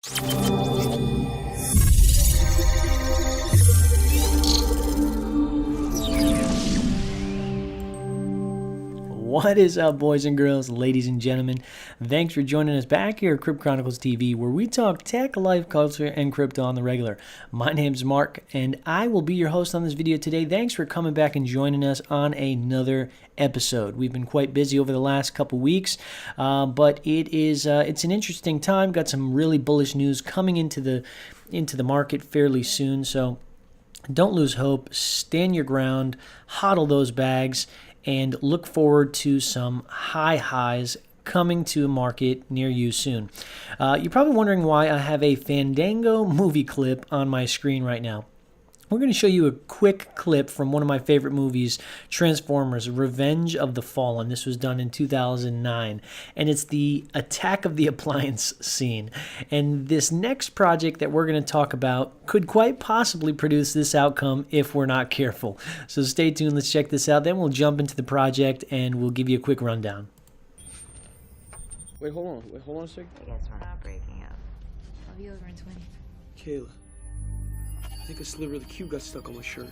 What is up, boys and girls, ladies and gentlemen? Thanks for joining us back here at Crypt Chronicles TV, where we talk tech, life, culture, and crypto on the regular. My name's Mark, and I will be your host on this video today. Thanks for coming back and joining us on another episode. We've been quite busy over the last couple weeks, but it's an interesting time. Got some really bullish news coming into the market fairly soon, so don't lose hope. Stand your ground, hodl those bags, and look forward to some high highs coming to a market near you soon. You're probably wondering why I have a Fandango movie clip on my screen right now. We're going to show you a quick clip from one of my favorite movies, Transformers: Revenge of the Fallen. This was done in 2009, and it's the Attack of the Appliance scene. And this next project that we're going to talk about could quite possibly produce this outcome if we're not careful. So stay tuned, let's check this out, then we'll jump into the project and we'll give you a quick rundown. Wait, hold on a second. You guys are not breaking up. I'll be over in 20. Kayla, I think a sliver of the cube got stuck on my shirt.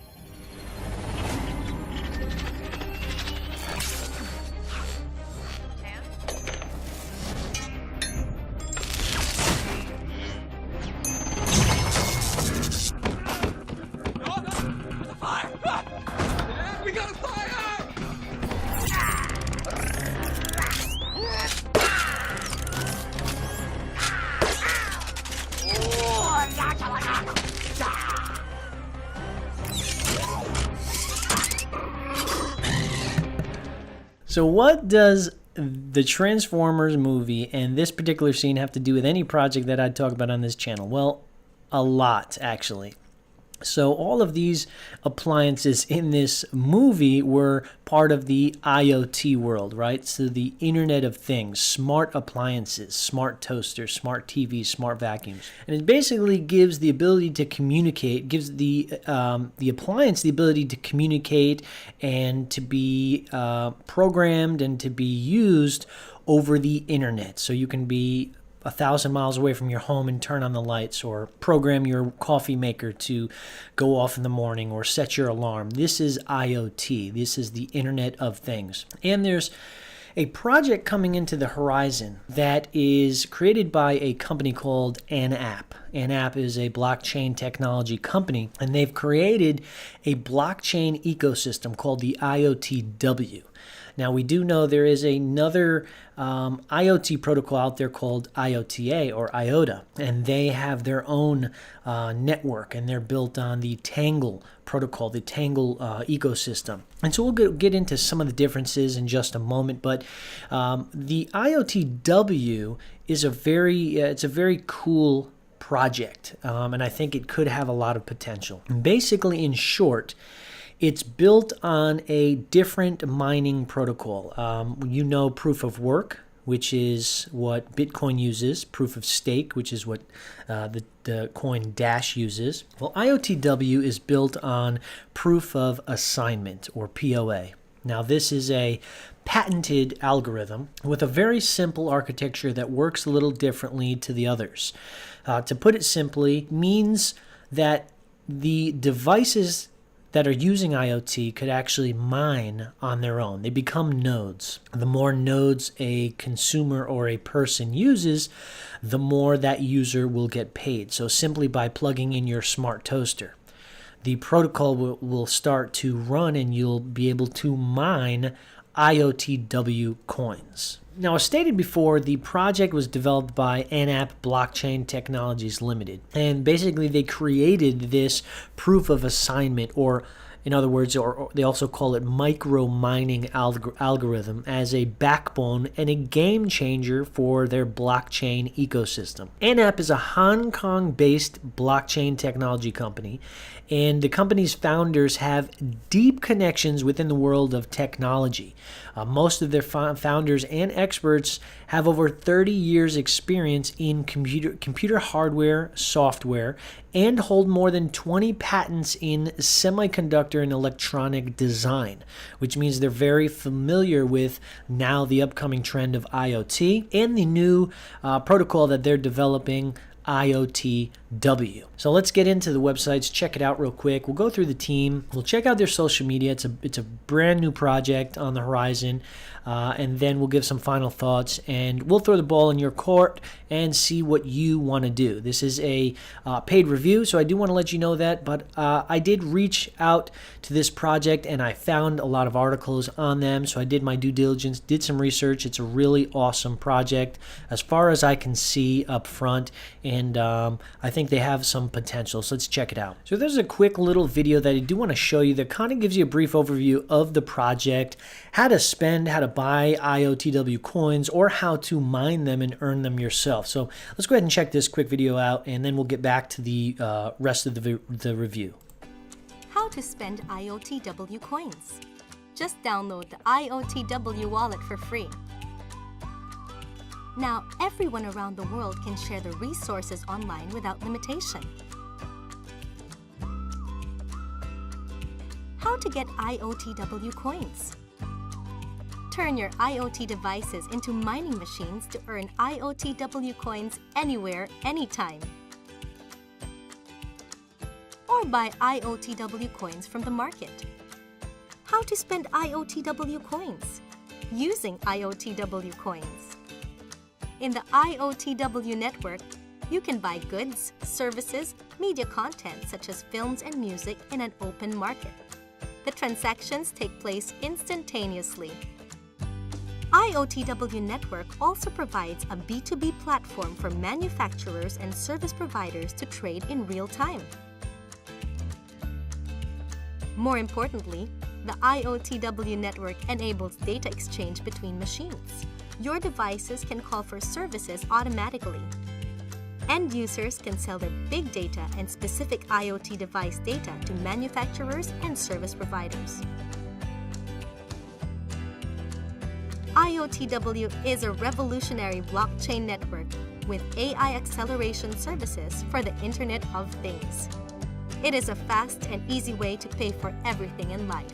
We got a fire! So what does the Transformers movie and this particular scene have to do with any project that I'd talk about on this channel? Well, a lot, actually. So all of these appliances in this movie were part of the IoT world, right? So the Internet of Things, smart appliances, smart toasters, smart TVs, smart vacuums. And it basically gives the ability to communicate, gives the appliance the ability to communicate and to be programmed and to be used over the internet. So you can be 1,000 miles away from your home and turn on the lights, or program your coffee maker to go off in the morning, or set your alarm. This is IoT. This is the Internet of Things. And there's a project coming into the horizon that is created by a company called ANAP. ANAP is a blockchain technology company, and they've created a blockchain ecosystem called the IOTW. Now, we do know there is another IoT protocol out there called IOTA or IOTA, and they have their own network, and they're built on the Tangle protocol, the Tangle ecosystem. And so we'll get into some of the differences in just a moment, but the IOTW is a very cool project, and I think it could have a lot of potential. Basically, in short, it's built on a different mining protocol. You know, proof of work, which is what Bitcoin uses, proof of stake, which is what the coin Dash uses. Well, IOTW is built on proof of assignment, or POA. Now, this is a patented algorithm with a very simple architecture that works a little differently to the others. To put it simply, means that the devices that are using IoT could actually mine on their own. They become nodes. The more nodes a consumer or a person uses, the more that user will get paid. So simply by plugging in your smart toaster, the protocol will start to run, and you'll be able to mine IOTW coins. Now, as stated before, the project was developed by ANAP Blockchain Technologies Limited. And basically, they created this proof of assignment, or in other words, or they also call it micro mining algorithm, as a backbone and a game changer for their blockchain ecosystem. ANAP is a Hong Kong-based blockchain technology company, and the company's founders have deep connections within the world of technology. Most of their founders and experts have over 30 years experience in computer hardware, software, and hold more than 20 patents in semiconductor and electronic design, which means they're very familiar with now the upcoming trend of IoT and the new protocol that they're developing, IOTW. So let's get into the websites, check it out real quick. We'll go through the team. We'll check out their social media. It's a brand new project on the horizon. And then we'll give some final thoughts, and we'll throw the ball in your court and see what you want to do. This is a paid review, so I do want to let you know that, but I did reach out to this project and I found a lot of articles on them, so I did my due diligence, did some research. It's a really awesome project as far as I can see up front, and I think they have some potential, so let's check it out. So there's a quick little video that I do want to show you that kind of gives you a brief overview of the project, how to spend, how to buy IOTW coins, or how to mine them and earn them yourself. So let's go ahead and check this quick video out, and then we'll get back to the rest of the review. How to spend IOTW coins. Just download the IOTW wallet for free. Now, everyone around the world can share the resources online without limitation. How to get IOTW coins. Turn your IoT devices into mining machines to earn IOTW coins anywhere, anytime. Or buy IOTW coins from the market. How to spend IOTW coins. Using IOTW coins. In the IOTW network, you can buy goods, services, media content such as films and music in an open market. The transactions take place instantaneously. IOTW Network also provides a B2B platform for manufacturers and service providers to trade in real time. More importantly, the IOTW network enables data exchange between machines. Your devices can call for services automatically. End users can sell their big data and specific IoT device data to manufacturers and service providers. IOTW is a revolutionary blockchain network with AI acceleration services for the Internet of Things. It is a fast and easy way to pay for everything in life.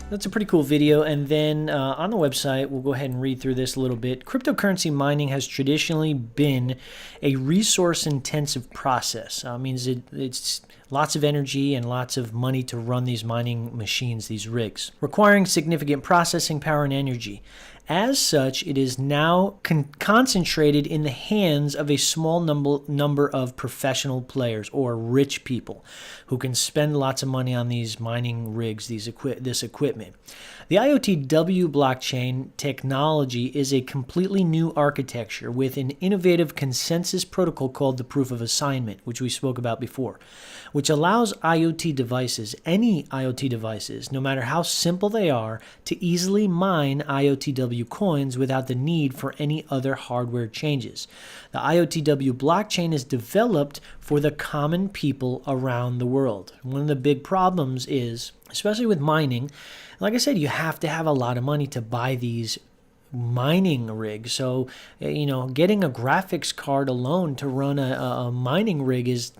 That's a pretty cool video, and then on the website, we'll go ahead and read through this a little bit. Cryptocurrency mining has traditionally been a resource-intensive process. Means it's lots of energy and lots of money to run these mining machines, these rigs, requiring significant processing power and energy. As such, it is now concentrated in the hands of a small number of professional players or rich people who can spend lots of money on these mining rigs, this equipment. The IOTW blockchain technology is a completely new architecture with an innovative consensus protocol called the proof of assignment, which we spoke about before, which allows IoT devices, any IoT devices, no matter how simple they are, to easily mine IOTW coins without the need for any other hardware changes. The IOTW blockchain is developed for the common people around the world. One of the big problems is, especially with mining, like I said, you have to have a lot of money to buy these mining rigs. So, getting a graphics card alone to run a mining rig is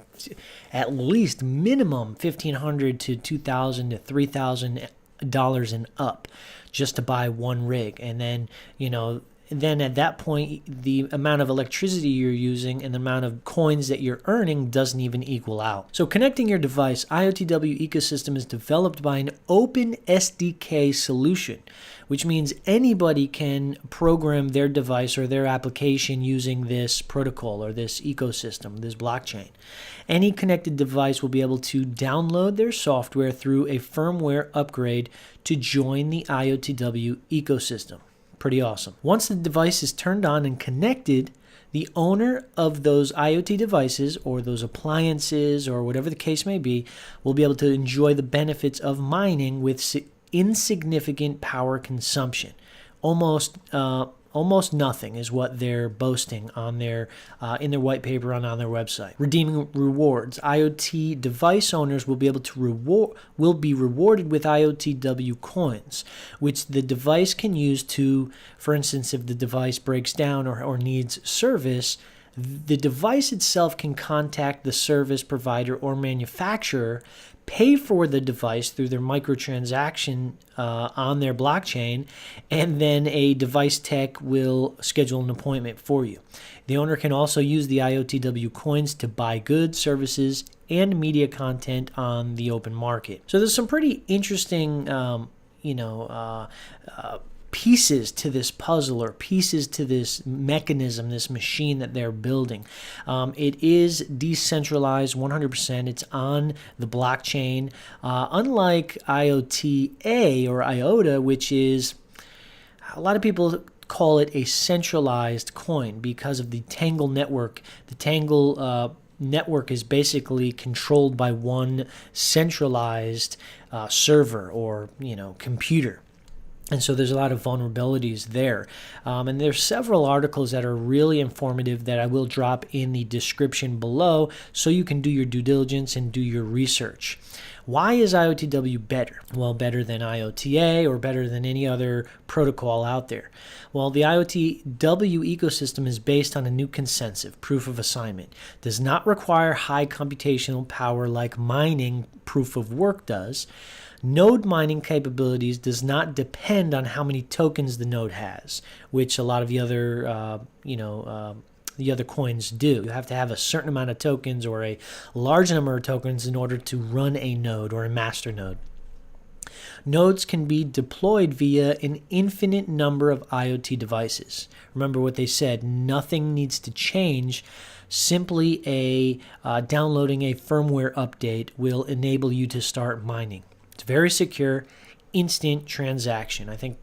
at least minimum $1,500 to $2,000 to $3,000 and up just to buy one rig. And then, then at that point, the amount of electricity you're using and the amount of coins that you're earning doesn't even equal out. So connecting your device, IOTW ecosystem is developed by an open SDK solution, which means anybody can program their device or their application using this protocol or this ecosystem, this blockchain. Any connected device will be able to download their software through a firmware upgrade to join the IOTW ecosystem. Pretty awesome. Once the device is turned on and connected, the owner of those IoT devices or those appliances or whatever the case may be will be able to enjoy the benefits of mining with insignificant power consumption. Almost nothing is what they're boasting on their in their white paper on their website. Redeeming rewards. IoT device owners will be able to be rewarded with IOTW coins, which the device can use to, for instance, if the device breaks down or needs service, The device itself can contact the service provider or manufacturer, pay for the device through their microtransaction on their blockchain, and then a device tech will schedule an appointment for you. The owner can also use the IOTW coins to buy goods, services, and media content on the open market. So there's some pretty interesting, pieces to this puzzle, or pieces to this mechanism, this machine that they're building. It is decentralized 100%. It's on the blockchain. Unlike IOTA or IOTA, which is, a lot of people call it a centralized coin because of the Tangle network. The Tangle network is basically controlled by one centralized server or computer. And so there's a lot of vulnerabilities there. And there's several articles that are really informative that I will drop in the description below so you can do your due diligence and do your research. Why is IOTW better? Well, better than IOTA or better than any other protocol out there. Well, the IOTW ecosystem is based on a new consensus, proof of assignment. Does not require high computational power like mining proof of work does. Node mining capabilities does not depend on how many tokens the node has, which a lot of the other, the other coins do. You have to have a certain amount of tokens or a large number of tokens in order to run a node or a master node. Nodes can be deployed via an infinite number of IoT devices. Remember what they said, nothing needs to change. Simply downloading a firmware update will enable you to start mining. It's very secure, instant transaction. I think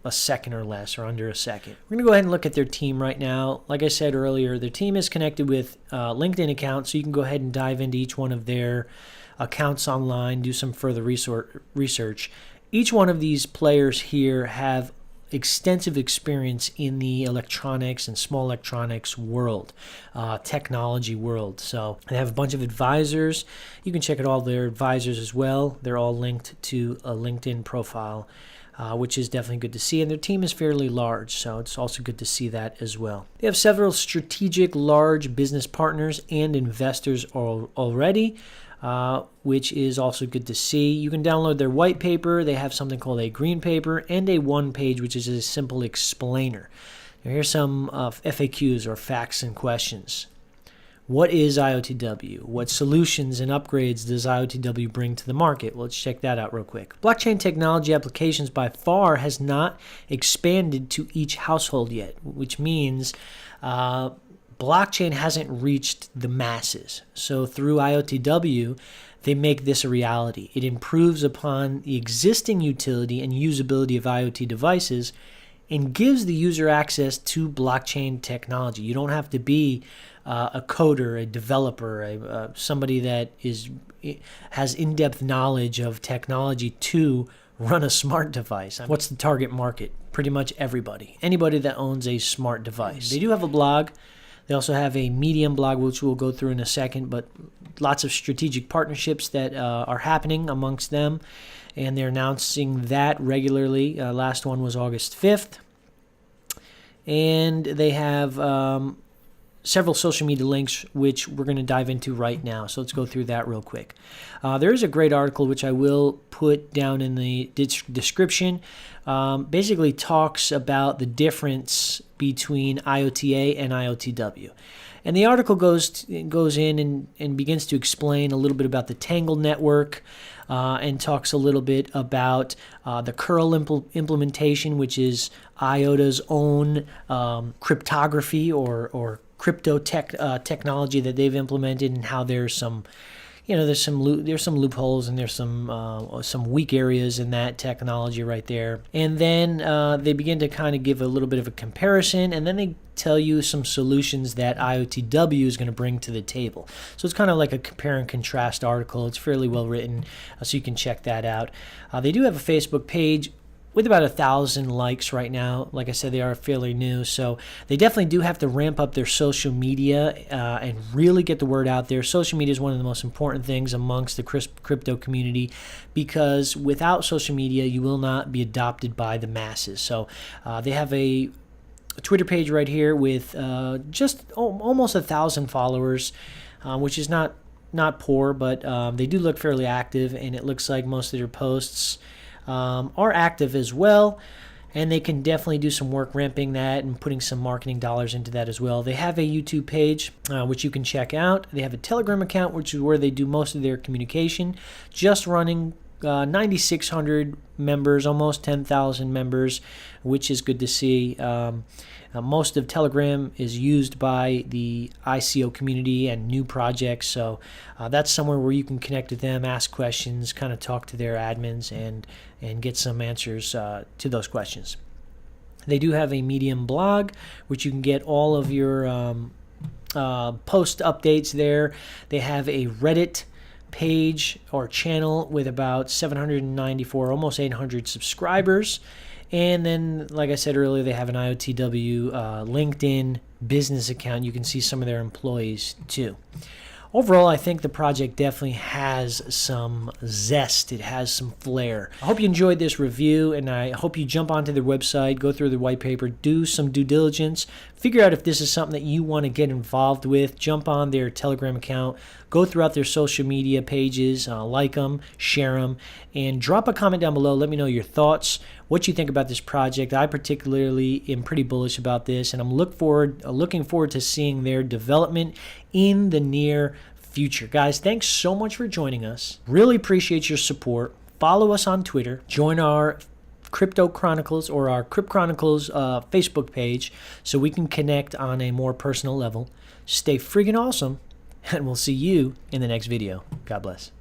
a second or less, or under a second. We're going to go ahead and look at their team right now. Like I said earlier, their team is connected with LinkedIn accounts, so you can go ahead and dive into each one of their accounts online, do some further research. Each one of these players here have extensive experience in the electronics and small electronics world, technology world. So they have a bunch of advisors. You can check out all their advisors as well. They're all linked to a LinkedIn profile, which is definitely good to see. And their team is fairly large, so it's also good to see that as well. They have several strategic large business partners and investors already, which is also good to see. You can download their white paper. They have something called a green paper and a one page, which is a simple explainer. Now, here's some FAQs or facts and questions. What is IOTW? What solutions and upgrades does IOTW bring to the market? Well, let's check that out real quick. Blockchain technology applications by far has not expanded to each household yet, which means blockchain hasn't reached the masses. So through IOTW, they make this a reality. It improves upon the existing utility and usability of IoT devices and gives the user access to blockchain technology. You don't have to be a coder, a developer, somebody that has in-depth knowledge of technology to run a smart device. What's the target market? Pretty much everybody. Anybody that owns a smart device. They do have a blog. They also have a Medium blog, which we'll go through in a second, but lots of strategic partnerships that are happening amongst them, and they're announcing that regularly. Last one was August 5th. And they have several social media links, which we're going to dive into right now. So let's go through that real quick. There is a great article, which I will put down in the description. Basically talks about the difference between IOTA and IOTW. And the article goes in and begins to explain a little bit about the Tangle network, and talks a little bit about the curl implementation, which is IOTA's own cryptography or crypto technology that they've implemented, and how there's some loopholes and there's some weak areas in that technology right there. And then they begin to kind of give a little bit of a comparison, and then they tell you some solutions that IOTW is going to bring to the table. So it's kind of like a compare and contrast article. It's fairly well written, so you can check that out. They do have a Facebook page with about 1,000 likes right now. Like I said, they are fairly new, so they definitely do have to ramp up their social media and really get the word out there. Social media is one of the most important things amongst the crypto community, because without social media, you will not be adopted by the masses. So they have a Twitter page right here with just almost 1,000 followers, which is not poor, but they do look fairly active, and it looks like most of their posts are active as well. And they can definitely do some work ramping that and putting some marketing dollars into that as well. They have a YouTube page, which you can check out. They have a Telegram account, which is where they do most of their communication, just running 9,600 members, almost 10,000 members, which is good to see. Most of Telegram is used by the ICO community and new projects, so that's somewhere where you can connect with them, ask questions, kind of talk to their admins, and get some answers to those questions. They do have a Medium blog, which you can get all of your post updates there. They have a Reddit page or channel with about 794, almost 800 subscribers. And then, like I said earlier, they have an IOTW LinkedIn business account. You can see some of their employees too. Overall, I think the project definitely has some zest. It has some flair. I hope you enjoyed this review, and I hope you jump onto their website, go through the white paper, do some due diligence, figure out if this is something that you want to get involved with. Jump on their Telegram account, go throughout their social media pages, like them, share them, and drop a comment down below. Let me know your thoughts, what you think about this project. I particularly am pretty bullish about this, and I'm looking forward to seeing their development in the near future. Guys, thanks so much for joining us. Really appreciate your support. Follow us on Twitter. Join our Crypto Chronicles or our Crypt Chronicles Facebook page so we can connect on a more personal level. Stay friggin' awesome, and we'll see you in the next video. God bless.